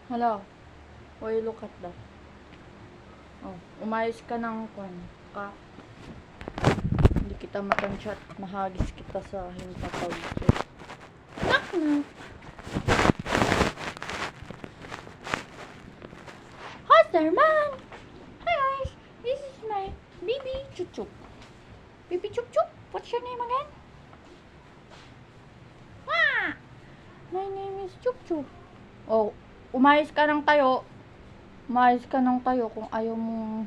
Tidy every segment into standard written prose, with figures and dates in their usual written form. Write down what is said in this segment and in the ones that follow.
Hello. Why you look at that? Oh, umayos ka ng ka. Hindi kita matansya at mahagis kita sa hintataw. Knock knock. Hi there, man. Hi guys. This is my baby Chup Chup. Baby Chup Chup. What's your name again? Ah! My name is Chup Chup. Oh, umayos ka ng tayo. Umayos ka ng tayo kung ayaw mo.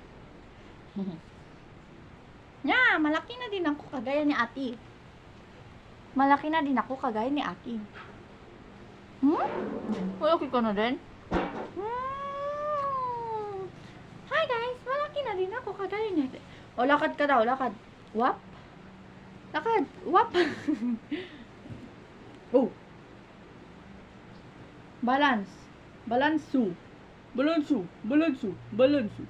Nya, malaki na din ako kagaya ni ate. Malaki na din ako kagaya ni ate. Malaki ka na din? Hi guys, malaki na din ako kagaya ni ate. O, lakad ka daw, lakad. Wap? Lakad, wap. Oh. Balance. Balansu. Balansu. Balansu. Balansu.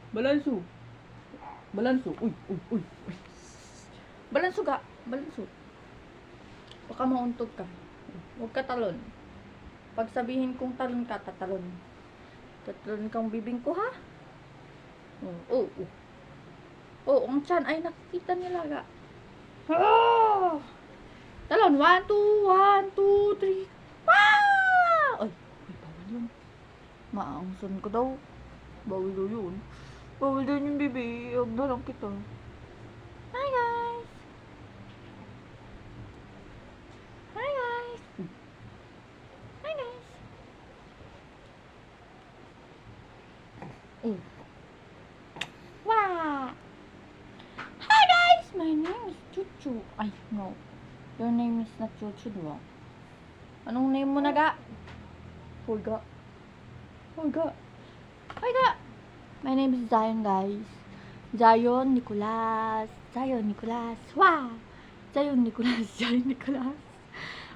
Balansu. Balansu. Uy, uy, uy, uy. Balansu ka. Balansu. Baka mauntog ka. Huwag ka talon. Pag sabihin kong talon ka, tatalon. Tatalon kang bibing ko, ha? Oh, oh, oh. Oh, ang tiyan ay nakikita nila ga. Ah! Talon. 1, 2, 1, 2, 3. Wow! Ay, bawal yun. Maangson ko daw. Bawal daw yun. Bawal daw yung baby. Huwag na lang kita. Hi guys! Hi guys! Hi guys! Oh. Wow! Hi guys! My name is Chuchu. Ay, no. Your name is not Chuchu, diba? Anong name mo na ga? Hulga. Hulga. Hulga. My name is Zion, guys. Zion Nicolas. Zion Nicolas. Wow! Zion Nicolas. Zion Nicolas.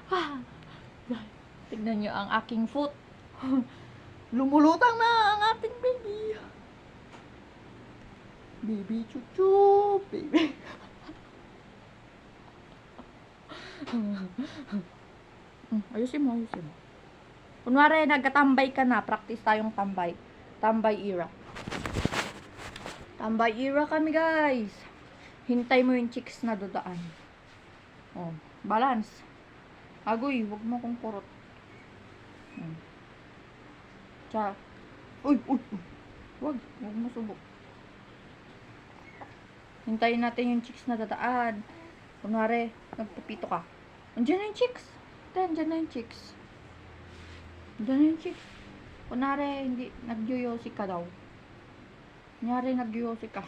Wow! Tignan nyo ang aking foot. Lumulutang na ang ating baby. Baby chuchu. Baby. Ayusin mo, ayusin mo. Kunwari, nagkatambay ka na. Practice tayong tambay. Tambay era. Tambay era kami, guys. Hintay mo yung chicks na dodaan. Oh, balance. Agoy, wag mo kong kurot. Tsa. Uy, uy, uy. Wag mo subok. Hintayin natin yung chicks na dadaan. Kunwari, nagpupito ka. Andiyan na yung chicks. Andiyan na yung chicks. Andiyan na yung chicks. Kunwari, hindi, nag-yoyosi ka daw. Kunwari, nag-yoyosi ka.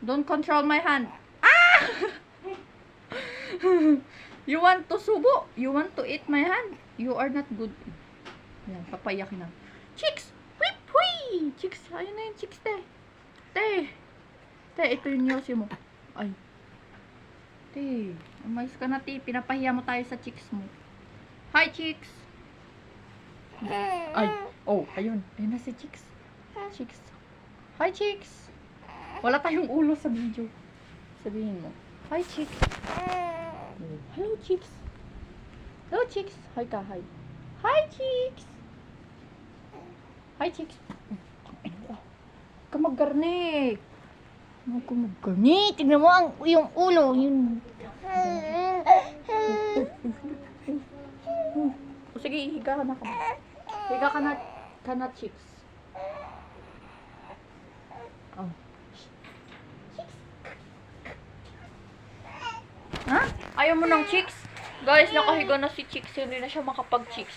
Don't control my hand. Ah! You want to subo? You want to eat my hand? You are not good. Yan, papayakin na. Chicks! Whip! Hui! Chicks! Ayun na yung chicks, te. Te! Te, ito yung yosi mo. Ay. Te, umayos ka na, te. Pinapahiya mo tayo sa chicks mo. Hi, chicks! Ay. Oh, ayun. Ayun na si chicks. Chicks. Hi, chicks! Wala tayong ulo sa video. Sabihin mo. Hi, chicks! Hello, chicks! Hello, chicks! Hi ka, hi. Hi, chicks! Hi, chicks! Kamaggarni! Kamaggarni! Tignan mo yung ulo. Yung... O sige, higa ka na ka. Higa ka na, chicks. Oh. Chicks! Ha? Ayaw mo ng chicks? Guys, nakahiga na si chicks. Hindi na siya makapag-chicks.